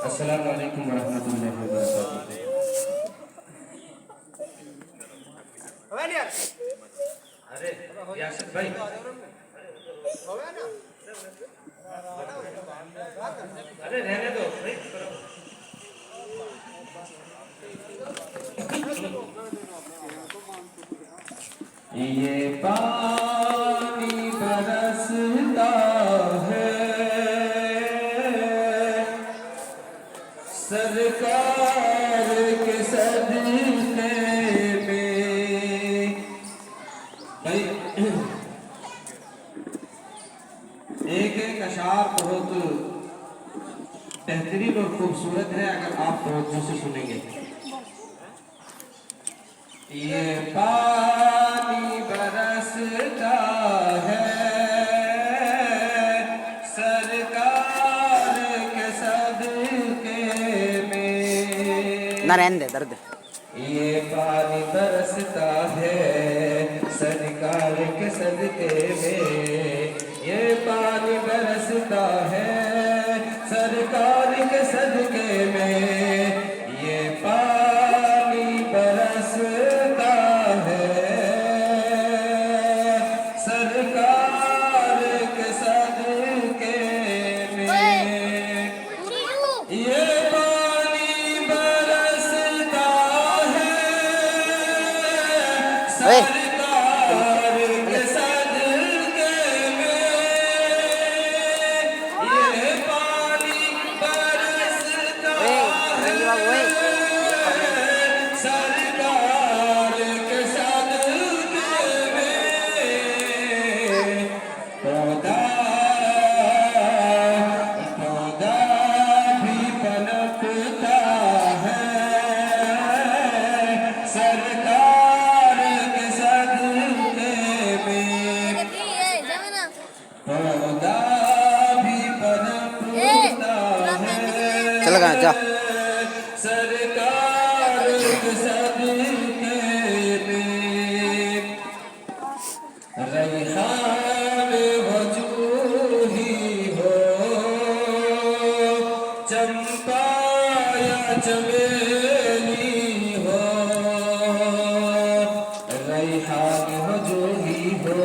अस्सलामु अलैकुम वरहमतुल्लाहि वबरकातुहू। अरे यासिर भाई अरे रहने दो भाई। ये पानी बरसता है सरकार के सदक़े में। भाई एक एक अशार बहुत बेहतरीन और खूबसूरत है अगर आप तवज्जो से सुनेंगे। ये पानी बरसता है सरकार के सदक़े में। ना रहने दे दर्द। ये पानी बरसता है सरकार के सदक़े में। ये पानी बरसता है सरकार के सदक़े में। ये पानी बरसता है सरकार के सदक़े में। ये पानी बरसता है सरकार के सदक़े में। ये पानी बरसता है सरकार के सदक़े में। पौधा पौधा भी पनपता है सरकार के सदक़े में। पौधा भी पनपता है चल गा जा। सरकार के सदक़े में। रैहान वजूही हो चंपा या चमेली हो। रैहान वजूही हो